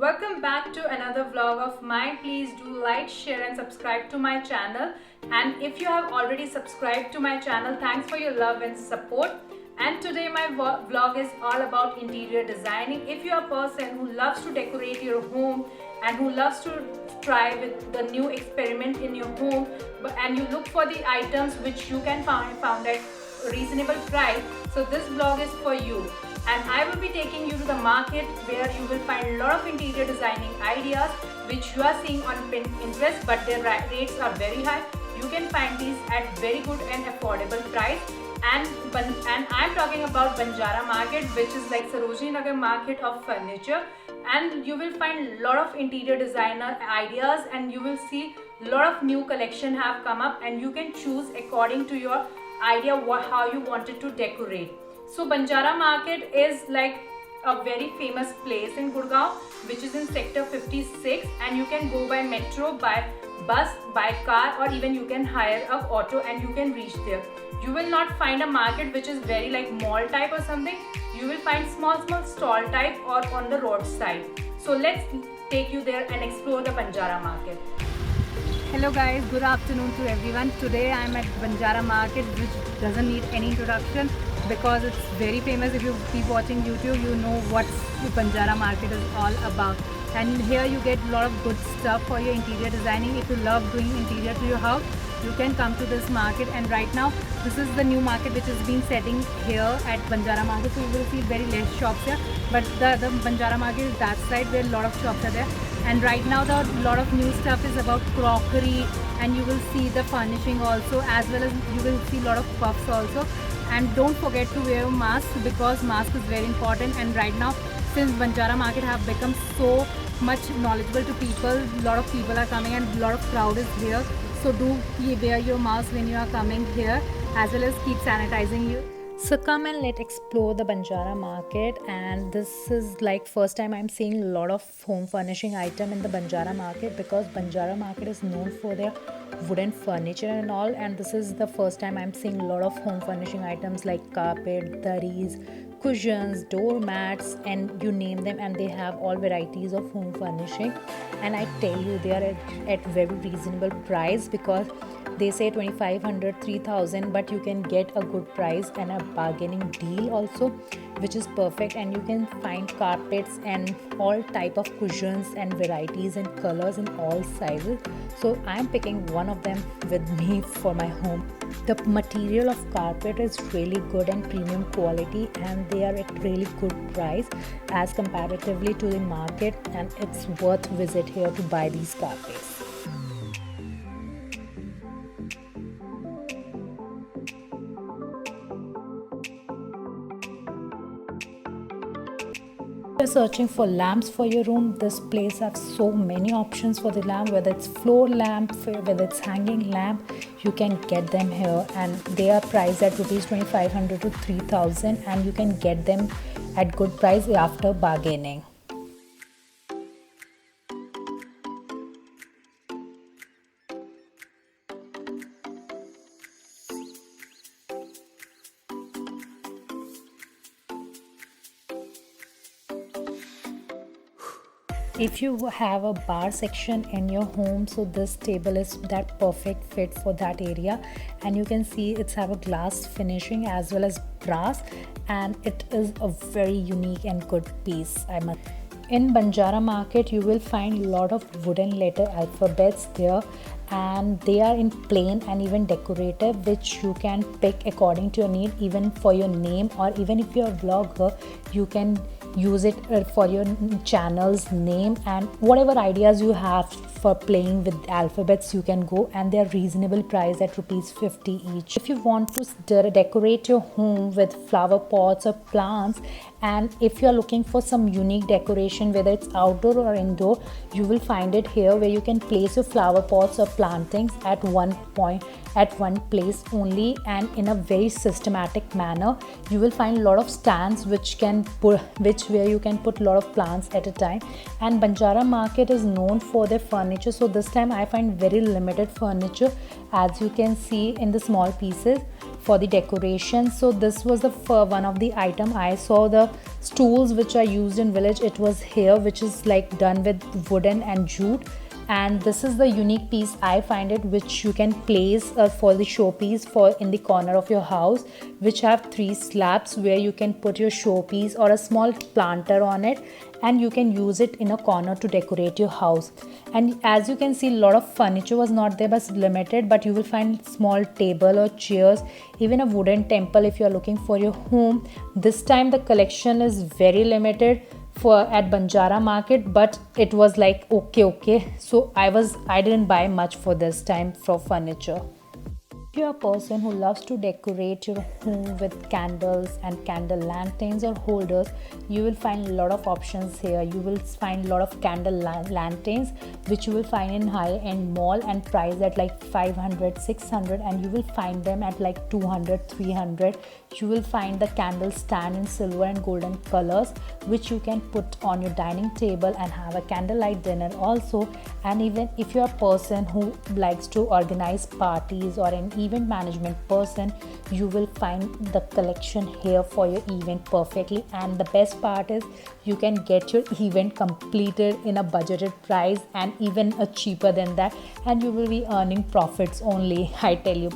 Welcome back to another vlog of mine. Please do like, share and subscribe to my channel. And if you have already subscribed to my channel, thanks for your love and support. And today my vlog is all about interior designing. If you are a person who loves to decorate your home and who loves to try with the new experiment in your home, and you look for the items which you can found at reasonable price, so this vlog is for you. And I will be taking you to the market where you will find a lot of interior designing ideas which you are seeing on Pinterest, but their rates are very high. You can find these at very good and affordable price. And I'm talking about Banjara Market, which is like Sarojini Nagar market of furniture. And you will find a lot of interior designer ideas, and you will see a lot of new collection have come up, and you can choose according to your idea how you wanted to decorate. So Banjara Market is like a very famous place in Gurgaon, which is in sector 56, and you can go by metro, by bus, by car, or even you can hire a auto and you can reach there. You will not find a market which is very like mall type or something. You will find small stall type or on the roadside. So let's take you there and explore the Banjara Market. Hello guys, good afternoon to everyone. Today I am at Banjara Market, which doesn't need any introduction because it's very famous. If you keep watching YouTube, you know what Banjara Market is all about. And here you get a lot of good stuff for your interior designing. If you love doing interior to your house, you can come to this market. And right now this is the new market which has been setting here at Banjara Market, so you will see very less shops here, but the Banjara Market is that side where a lot of shops are there. And right now the lot of new stuff is about crockery, and you will see the furnishing also, as well as you will see a lot of puffs also. And don't forget to wear a mask because mask is very important. And right now, since Banjara Market have become so much knowledgeable to people, a lot of people are coming and a lot of crowd is here. So do wear your mask when you are coming here, as well as keep sanitizing you. So come and let's explore the Banjara Market. And this is like first time I'm seeing a lot of home furnishing item in the Banjara Market, because Banjara Market is known for their wooden furniture and all, and this is the first time I'm seeing a lot of home furnishing items like carpet, dharis, cushions, doormats, and you name them, and they have all varieties of home furnishing. And I tell you, they are at very reasonable price, because they say 2500 3000, but you can get a good price and a bargaining deal also, which is perfect. And you can find carpets and all type of cushions and varieties and colors in all sizes. So I'm picking one of them with me for my home. The material of carpet is really good and premium quality, and they are at really good price as comparatively to the market, and it's worth visit here to buy these carpets. If you're searching for lamps for your room, this place has so many options for the lamp, whether it's floor lamp, whether it's hanging lamp, you can get them here. And they are priced at rupees 2500 to 3000, and you can get them at good price after bargaining. If you have a bar section in your home, so this table is that perfect fit for that area. And you can see it's have a glass finishing as well as brass, and it is a very unique and good piece. In Banjara Market, you will find a lot of wooden letter alphabets there, and they are in plain and even decorative, which you can pick according to your need, even for your name, or even if you're a vlogger, you can use it for your channel's name. And whatever ideas you have for playing with alphabets, you can go, and they're reasonable price at rupees 50 each. If you want to decorate your home with flower pots or plants, and if you're looking for some unique decoration, whether it's outdoor or indoor, you will find it here, where you can place your flower pots or plantings at one place only, and in a very systematic manner. You will find a lot of stands where you can put a lot of plants at a time. And Banjara Market is known for their furniture, so this time I find very limited furniture, as you can see in the small pieces. for the decoration. So this was the one of the item I saw. The stools which are used in village, it was here, which is like done with wooden and jute. And this is the unique piece I find it, which you can place for the showpiece for in the corner of your house, which have 3 slabs where you can put your showpiece or a small planter on it, and you can use it in a corner to decorate your house. And as you can see, a lot of furniture was not there but limited, but you will find small table or chairs, even a wooden temple if you are looking for your home. This time the collection is very limited for at Banjara market, but it was like okay, so I didn't buy much for this time for furniture. If you're a person who loves to decorate your home with candles and candle lanterns or holders, you will find a lot of options here. You will find a lot of candle lanterns which you will find in high-end mall and priced at like 500, 600, and you will find them at like 200, 300. You will find the candle stand in silver and golden colors, which you can put on your dining table and have a candlelight dinner also. And even if you're a person who likes to organize parties or an event management person, you will find the collection here for your event perfectly. And the best part is you can get your event completed in a budgeted price and even a cheaper than that, and you will be earning profits only, I tell you.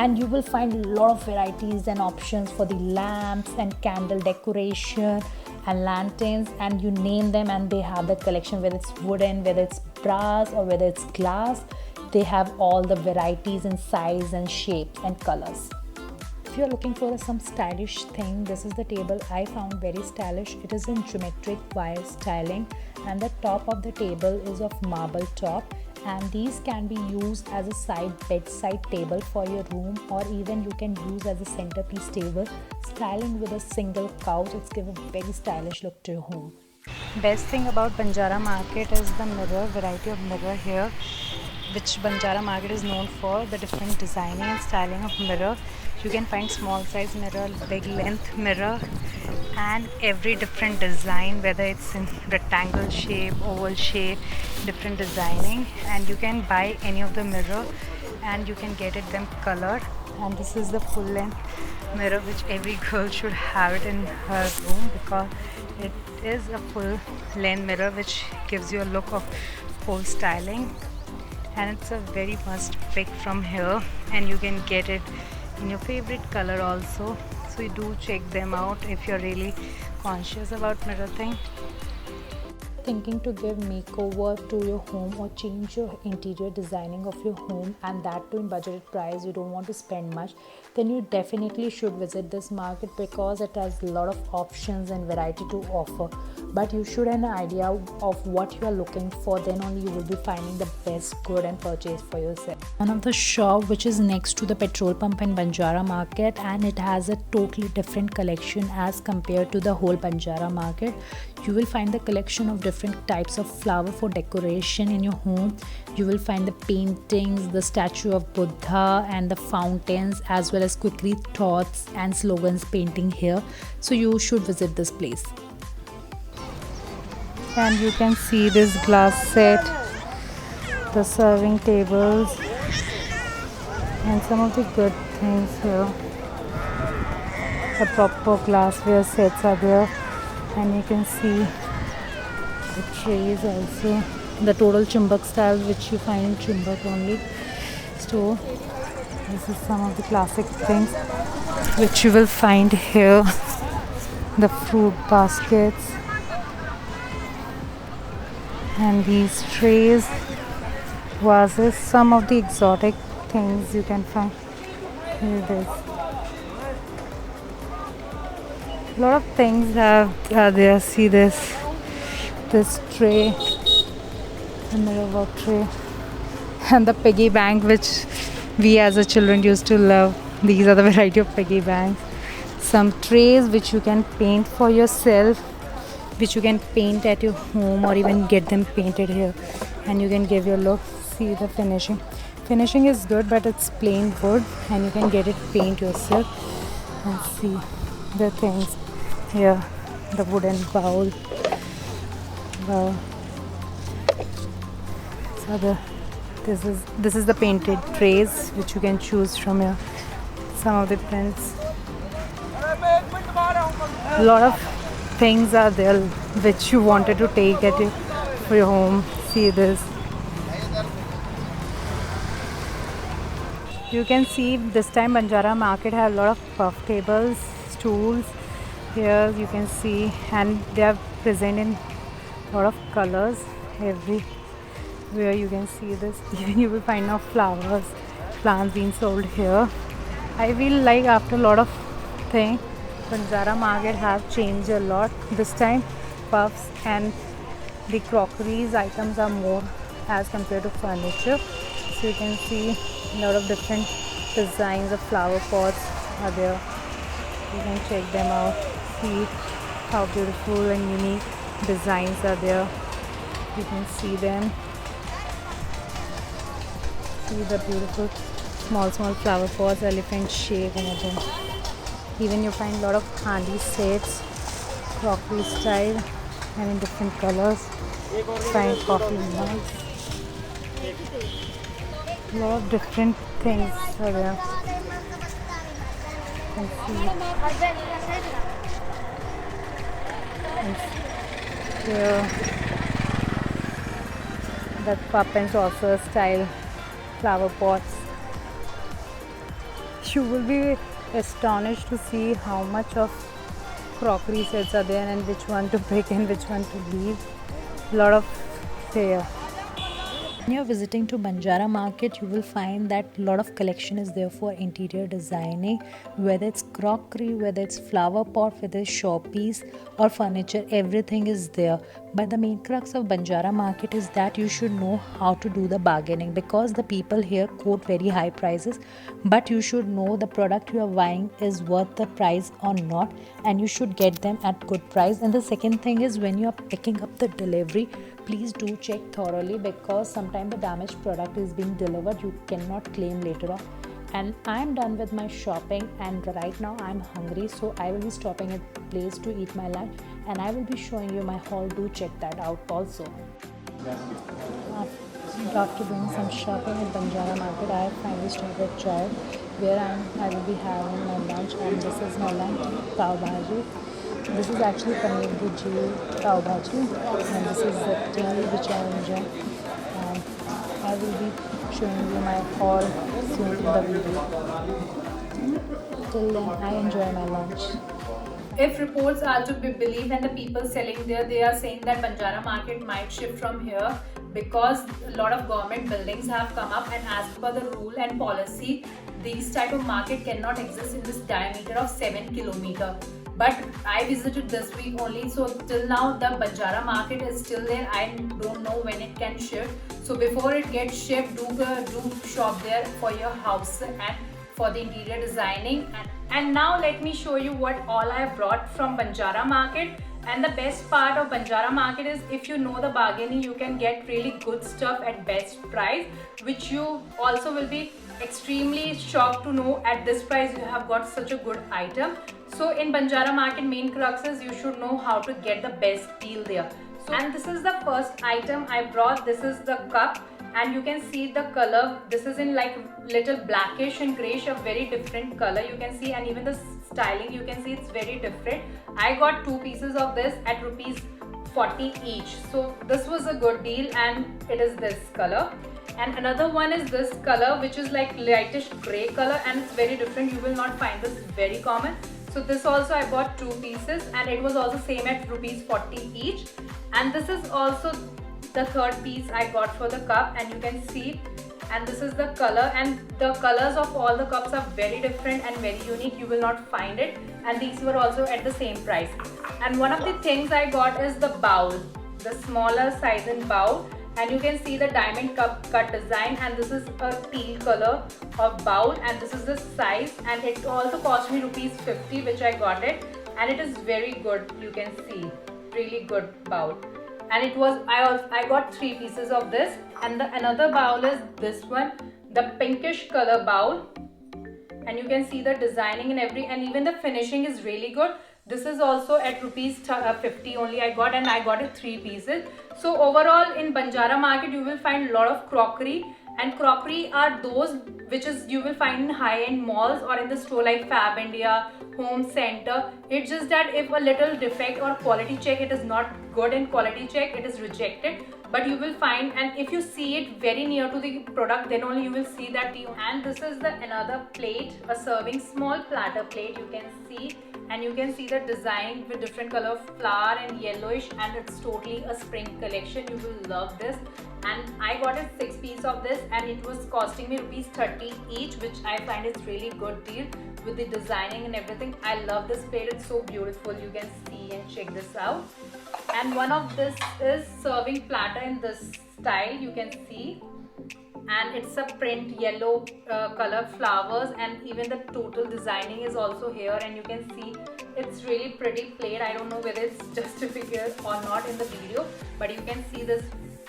And you will find a lot of varieties and options for the lamps and candle decoration and lanterns, and you name them and they have the collection, whether it's wooden, whether it's brass, or whether it's glass. They have all the varieties in size and shapes and colors. If you're looking for some stylish thing, this is the table I found very stylish. It is in geometric wire styling, and the top of the table is of marble top, and these can be used as a bedside table for your room, or even you can use as a centerpiece table, styling with a single couch. It's give a very stylish look to your home. Best thing about Banjara market is the mirror, variety of mirror here, which Banjara market is known for, the different designing and styling of mirror. You can find small size mirror, big length mirror, and every different design, whether it's in rectangle shape, oval shape, different designing. And you can buy any of the mirror and you can get it them colored. And this is the full length mirror, which every girl should have it in her room, because it is a full length mirror which gives you a look of full styling. And it's a very must pick from here, and you can get it in your favorite color also. So you do check them out if you're really conscious about mirror thing. Thinking to give makeover to your home or change your interior designing of your home, and that too in budgeted price, you don't want to spend much, then you definitely should visit this market, because it has a lot of options and variety to offer. But you should have an idea of what you are looking for, then only you will be finding the best good and purchase for yourself. One of the shop which is next to the petrol pump in Banjara market, and it has a totally different collection as compared to the whole Banjara market. You will find the collection of different types of flower for decoration in your home. You will find the paintings, the statue of Buddha, and the fountains, as well as quickly thoughts and slogans painting here. So you should visit this place. And you can see this glass set, the serving tables, and some of the good things here. The proper glassware sets are there, and you can see the trays also, the total Chumbak style which you find in Chumbak only store. This is some of the classic things which you will find here. The fruit baskets and these trays, vases, some of the exotic things you can find. Here it is. A lot of things are there. See this tray, the mirror work tray, and the piggy bank which we as a children used to love. These are the variety of piggy banks. Some trays which you can paint for yourself, which you can paint at your home or even get them painted here, and you can give your look. See the finishing is good, but it's plain wood, and you can get it paint yourself. And see the things here, the wooden bowl. Wow. So this is the painted trays which you can choose from here. some of the prints. A lot of things are there which you wanted to take at your, for your home. See this. You can see this time Banjara market has a lot of puff tables, stools. Here you can see, and they are present in a lot of colors. Everywhere you can see this. Even you will find now flowers, plants being sold here. I feel like after a lot of things, Banjara market have changed a lot. This time puffs and the crockeries items are more as compared to furniture. So you can see a lot of different designs of flower pots are there. You can check them out. See how beautiful and unique designs are there. You can see them. See the beautiful small flower pots, elephant shape and everything. Even you find a lot of handi sets, crockery style and in different colors. Find coffee mugs. A lot of different things are there. You can see. And here, that cup and saucer style flower pots. You will be astonished to see how much of crockery sets are there and which one to pick and which one to leave. A lot of here. When you're visiting to Banjara market, you will find that a lot of collection is there for interior designing, whether it's crockery, whether it's flower pot, whether it's showpiece or furniture, everything is there. But the main crux of Banjara market is that you should know how to do the bargaining, because the people here quote very high prices, but you should know the product you are buying is worth the price or not, and you should get them at good price. And the second thing is, when you are picking up the delivery, please do check thoroughly, because sometimes the damaged product is being delivered, you cannot claim later on. And I am done with my shopping, and right now I am hungry, so I will be stopping at a place to eat my lunch, and I will be showing you my haul. Do check that out also. After doing some shopping at Banjara market, I finally stopped at Chai, where I will be having my lunch, and this is my lunch, pav bhaji. This is actually paneer bhurji pav bhaji, and this is the tea which I enjoy. And I will be showing you my haul soon in the video. Till then, I enjoy my lunch. If reports are to be believed and the people selling there, they are saying that Banjara market might shift from here because a lot of government buildings have come up, and as per the rule and policy, these type of market cannot exist in this diameter of 7 kilometer. But I visited this week only, so till now the Banjara market is still there. I don't know when it can shift. So before it gets shipped, do shop there for your house and for the interior designing. And now let me show you what all I brought from Banjara market. And the best part of Banjara market is, if you know the bargaining, you can get really good stuff at best price, which you also will be extremely shocked to know at this price you have got such a good item. So in Banjara market, main crux is you should know how to get the best deal there. So, and this is the first item I brought. This is the cup, and you can see the color. This is in like little blackish and grayish, a very different color you can see, and even the styling you can see it's very different. I got 2 pieces of this at rupees 40 each, so this was a good deal, and it is this color. And another one is this color, which is like lightish gray color, and it's very different. You will not find this very common. So this also I bought 2 pieces, and it was also same at rupees 40 each. And this is also the third piece I got for the cup, and you can see, and this is the color, and the colors of all the cups are very different and very unique. You will not find it, and these were also at the same price. And one of the things I got is the bowl, the smaller size in bowl, and you can see the diamond cup cut design, and this is a teal color of bowl, and this is the size, and it also cost me rupees 50, which I got it, and it is very good. You can see really good bowl. And it was I got 3 pieces of this. And another bowl is this one, the pinkish color bowl, and you can see the designing and even the finishing is really good. This is also at rupees 50 only I got, and I got it 3 pieces. So overall in Banjara market you will find a lot of crockery And crockery are those which is you will find in high-end malls or in the store like Fab India, Home Center. It's just that if a little defect or quality check, it is not good in quality check, it is rejected. But you will find, and if you see it very near to the product, then only you will see that. And this is the another plate, a serving small platter plate, you can see. And you can see the design with different color of flower and yellowish, and it's totally a spring collection. You will love this. And I got it 6 pieces of this, and it was costing me rupees 30 each, which I find is really good deal with the designing and everything. I love this plate, it's so beautiful. You can see and check this out. And one of this is serving platter in this style, you can see. And it's a print yellow color flowers, and even the total designing is also here, and you can see it's really pretty plate. I don't know whether it's justified or not in the video, but you can see this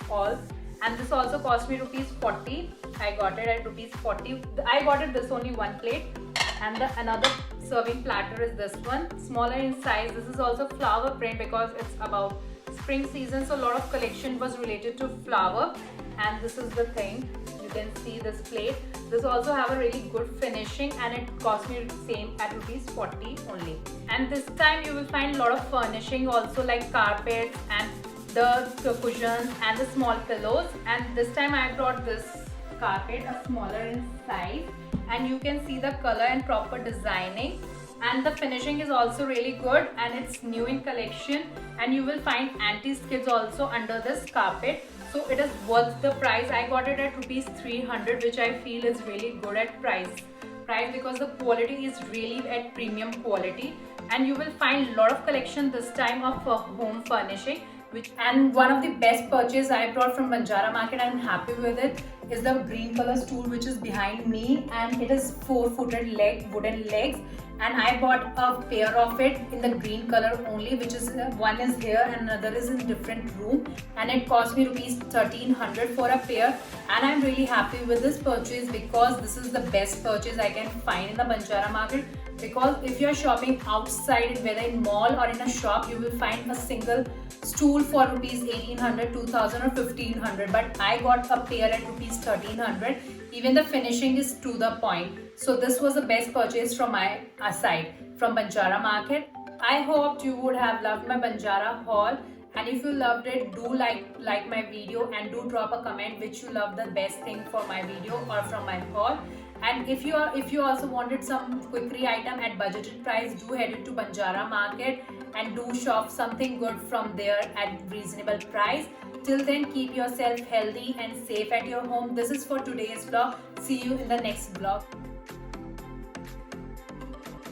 all. And this also cost me rupees 40. I got it at rupees 40. I got it this only one plate. And the another serving platter is this one, smaller in size. This is also flower print because it's about spring season, so a lot of collection was related to flower. And this is the thing, you can see this plate. This also have a really good finishing, and it cost me same at rupees 40 only. And this time you will find a lot of furnishing also, like carpets and the cushions and the small pillows. And this time I brought this carpet, a smaller in size, and you can see the color and proper designing, and the finishing is also really good, and it's new in collection. And you will find anti-skids also under this carpet, so it is worth the price. I got it at rupees 300, which I feel is really good at price because the quality is really at premium quality. And you will find a lot of collection this time of home furnishing. And one of the best purchase I brought from Banjara Market, I'm happy with it, is the green color stool which is behind me, and it is 4-footed wooden legs. And I bought a pair of it in the green color only, which is one is here and another is in different room, and it cost me rupees 1300 for a pair. And I'm really happy with this purchase because this is the best purchase I can find in the Banjara Market. Because if you're shopping outside, whether in mall or in a shop, you will find a single stool for rupees 1800, 2000 or 1500, but I got a pair at rupees 1300. Even the finishing is to the point. So this was the best purchase from my side from Banjara Market. I hoped you would have loved my Banjara haul, and if you loved it, do like my video, and do drop a comment which you love the best thing for my video or from my haul. And if you also wanted some quickery item at budgeted price, do head into Banjara Market and do shop something good from there at reasonable price. Till then, keep yourself healthy and safe at your home. This is for today's vlog. See you in the next vlog.